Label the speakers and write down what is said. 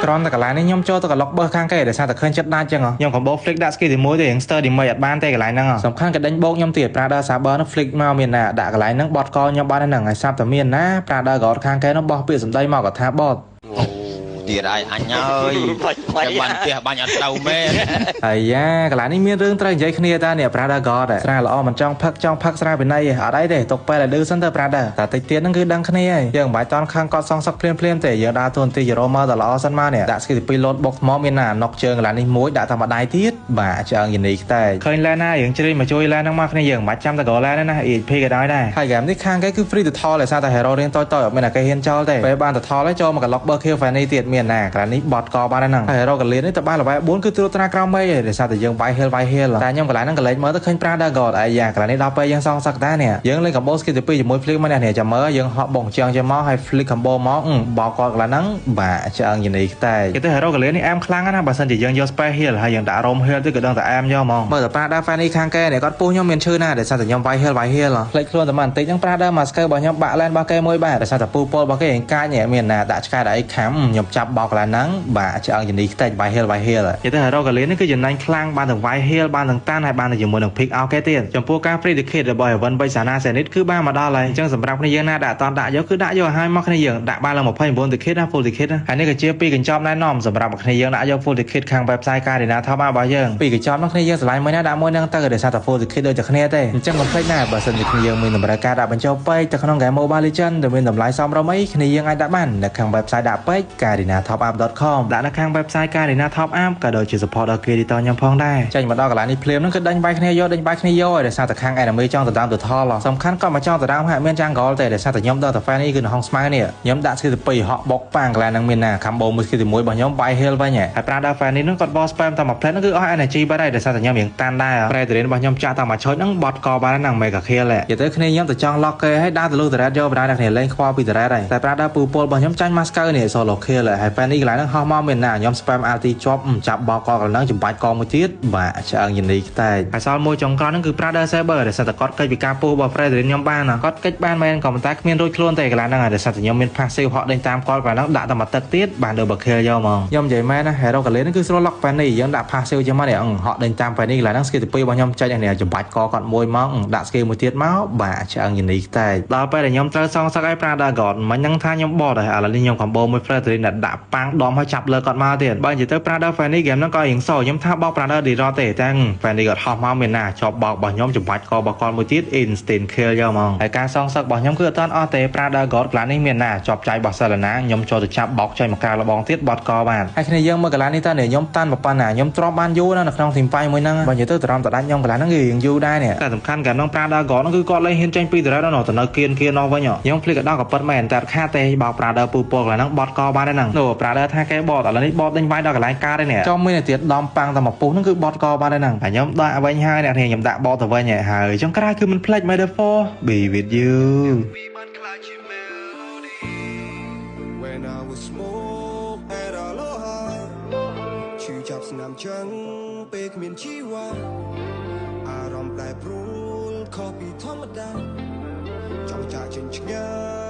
Speaker 1: ក្រនតែកន្លែងនេះខ្ញុំចូលទៅកន្លុកបើខាងគេដោយសារតែឃើញចិត្តដាច់ចឹងខ្ញុំកំបោ flick ដាក់ skill ទី1ទៅរៀង stir ទី1អត់បានទេកន្លែងហ្នឹងសំខាន់ក៏ដេញបោកខ្ញុំទៀត Prada Saber នោះ flick មកមានណាដាក់កន្លែងហ្នឹងបត់កខ្ញុំបានហ្នឹងហើយស្រាប់តែមានណា Prada ក៏ខាងគេនោះបោះពាក្យសម្ដីមកក៏ថាបត់ទៀតហើយអញហើយចាំបានផ្ទះបាញ់អត់ត្រូវមែនអាយ៉ាកន្លែងនេះមានរឿងត្រូវនិយាយគ្នាតានេះ Prada God ស្រាល្អមិនចង់ផឹកស្រាវិន័យអត់អីទេទុកពេលឲ្យឌឺសិនទៅ Prada តែតិចទៀតហ្នឹងគឺដឹងគ្នាហើយយើងមិនបាច់តន់ខឹងគាត់សងសឹកភ្លាមទេយើងដើរតួនាទីជារមមើលតែល្អសិនមកនេះដាក់ skill ទី2 load box មកមានណាណុកជើងកន្លែងនេះមួយដាក់តែម្ដាយទៀតបាទឆ្អឹងយនីខ្តែឃើញឡែណាយើងជ្រៀងមកជួយឡែហ្នឹងមកគ្នាយើងមិនបាច់ចាំតែ goal ឡែណា EP ក៏ដោយដែរហើយហ្គេមនេះខាងគេគឺ free to tall ដោយសារតែ hero រៀងតូចអត់មានតែគេហ៊ានចោលទេពេលបានទៅ tall ហើយចូលមកកន្លុកបើ kill fanny ទៀតមានណាកន្លែងនេះបត់កបានហ្នឹងហើយរកកលៀននេះទៅបាន level 4 គឺត្រួតត្រាក្រោមមេឯងដោយសារតែយើងវាយ heal តែខ្ញុំកន្លែងហ្នឹងកលេចមើលទៅឃើញ Prada God អាយ៉ាកន្លែងនេះដល់ពេលយើងសងសឹកតានេះយើងលេង combo skill ទី2ជាមួយ flick មកនេះចាំមើលយើងហក់បងជាងចេញមកហើយ flick combo មកបោកគាត់កន្លែងហ្នឹងបាទឆ្អឹងយនីខ្តែគេទៅ hero កលៀននេះអែមខ្លាំងណាស់បើសិនជាយើងយក spare heal ហើយយើងដាក់ rom heal ទៅក៏ដឹងតែអែមយកហ្មងមើលតែ Prada Fanny ខាងគេនេះគាត់ពុះខ្ញុំមានឈឺណាស់ដោយសារតែខ្ញុំវាយ heal ផ្លេចខ្លួនតែបន្តិចហ្នឹង Prada masker របស់ខ្ញុំបាក់ lane របស់គេមួយបាទដោយសារតែពូពលរបស់គេឯងកាចមានណាដាក់ឆ្កែដាក់អីខាំខ្ញុំចាប់បោកកន្លែងហ្នឹងបាទឆ្អឹងយនីខ្តែវាយ heal និយាយទៅ hero កលៀននេះគឺចំណេញខ្លាំងបានទាំងវាយ heal បានទាំងតានហើយបានទាំងជាមួយនឹង pick out គេទៀតចំពោះការ free decade របស់ Evan 3 Sana Zenith គឺបានមកដល់ហើយអញ្ចឹងសម្រាប់គ្នាយើងណាដាក់អត់ដាក់យកគឺដាក់យកឲ្យមកគ្នាយើងដាក់បានឡើង29 decade ណា full decade ហើយនេះក៏ជាពីរកញ្ចប់ណែនាំសម្រាប់គ្នាយើងដាក់យក full decade ខាង website Garena Top របស់យើងពីរកញ្ចប់នោះគ្នាយើងឆ្លាញ់មួយណាដាក់មួយនឹងទៅដោយសារតែ full decade ដូចតែគ្នាទេអញ្ចឹងកុំភ្លេចណាបើសិនជាគ្នាយើងមានតម្រូវការដាក់បញ្ចូលពេកទៅក្នុង game Mobile Legends ដែលមានតម្លៃសមរម្យអីគ្នាយើងអាចដាក់បាននៅខាង website ដាក់ពេក garenatopup.com ដាក់នៅខាង website Garena Top Up ក៏ដូចជា support ដល់ creator ខ្ញុំផងដែរចេញមកដល់កន្លែងនេះភ្លាមហ្នឹងគឺដេញបាយគ្នាយកហើយដោយសារតែខាង enemy ចង់ទៅតាមទៅថលសំខាន់ក៏មកចង់ទៅតាមហើយមានចាំង goal ទេដោយសារតែខ្ញុំដល់តែ fan នេះគឺនៅហងស្មៅនេះខ្ញុំដាក់ skill ទី2ហក់បុកប៉ាងកន្លែងហ្នឹងមានណា combo មួយ skill ទី1របស់ខ្ញុំវាយ heal វិញហើយ Prada fan នេះគាត់បោះ spam តាមមួយ plate ហ្នឹងគឺអស់ energy បាត់ហើយដោយសារតែខ្ញុំរៀងតានដែរ Predator របស់ខ្ញុំចាក់តាមមួយឆូចហ្នឹងបត់កបានហ្នឹង mega kill និយាយទៅគ្នាខ្ញុំទៅចង់ lock គេហើយដើរទៅលើ turret យកបណ្ដាគ្នាលេងខ្វល់ពី turret ហើយតែ Prada ពូពលរបស់ខ្ញុំចាញ់ masker នេះ solo kill ហើយ fan នេះកន្លែងហ្នឹងហោះមកមានណាខ្ញុំ spam ulti ជាប់ចាប់បោកកន្លែងហ្នឹងចំបាច់កមួយទៀតបាទឆ្អឹងយនីខ្តែហើយសល់មួយចុងក្រោយហ្នឹងគឺ Prada Saber ដែលសិតតែគាត់កិច្ចពីការពោះរបស់ Predator ខ្ញុំបានគាត់កិច្ចបានមែនក៏ប៉ុន្តែគ្មានរួចខ្លួនទេកន្លែងហ្នឹងហើយដែលសិតតែខ្ញុំមាន passive ហក់ដេញតាមគាត់កន្លែងហ្នឹងដាក់តែមកទឹកទៀតបាន double kill យកហ្មងខ្ញុំនិយាយមែនណា hero កន្លែងហ្នឹងគឺស្រួល lock Fanny យើងដាក់ passive ជាងមកនេះហក់ដេញតាម Fanny កន្លែងហ្នឹង skill ទី2របស់ខ្ញុំចេញនេះចំបាច់កគាត់មួយមកដាក់ skill មួយទៀតមកបាទឆ្អឹងយនីខ្តែដល់ពេលដែលខ្ញុំត្រូវសងសឹកឲ្យ Prada God មិញហ្នឹងថាខ្ញុំបត់ហើយឥឡូវនេះខ្ញុំ combo មួយ Predator ដែលដាក់ប៉ាំងដំឲ្យចាប់លើគាត់មកទៀតបើនិយាយទៅ Prada Fanny game ហ្នឹងក៏រៀងសខ្ញុំថាបោក Prada Dirot ទេតែ Fanny គាត់ហោះមកមានណាជាប់បោករបស់ខ្ញុំចំបាច់ករបស់គាត់មួយទៀត instant kill យកហ្មងហើយការសងសឹករបស់ខ្ញុំគឺអត់តាន់អស់ទេ Prada God កន្លែងនេះមានណាជាប់ចាយរបស់ Selena ខ្ញុំចូលទៅចាប់បោកចេញមកក្រៅលបងទៀតបត់កបានហើយគ្នាយើងមើលកន្លែងនេះតើខ្ញុំតាន់ប៉ុណ្ណាខ្ញុំទ្រាំបានយូរណាស់នៅក្នុង team fight មួយហ្នឹងបើនិយាយទៅតារំតដាច់ខ្ញុំកន្លែងហ្នឹងគឺរៀងយូរដែរនេះតែសំខាន់កាលនោះ Prada God ហ្នឹងគឺគាត់លែងហ៊ានចេញពី turret នោះទៅនៅគៀននោះវិញខ្ញុំភ្លេចក៏ដល់ក៏ប៉ិតមែនតែខាតទេបោក Prada ពូពកន្លែងហ្នឹងបត់កបានដែរហ្នឹងនោះ Prada ថាគេបត់ឥឡូវនេះបត់ដេញវាយដល់កន្លែងការដែរនេះចំមានទៀតដំប៉ាំងតែមកពុះហ្នឹងគឺបត់កបានដែរហ្នឹងហើយខ្ញុំដាក់វិញហើយអ្នកនេះខ្ញុំដាក់បត់ទៅវិញហើយចុងក្រោយគឺមិនភ្លេច Metaphor be with you
Speaker 2: When I was smoke at Aloha ឈឺចាប់ស្នាមចឹងពេលគ្មានជីវ៉ាអារម្មណ៍ប្រែប្រួលខុសពីធម្មតាចង់ចាក់ចេញឆ្ងាយ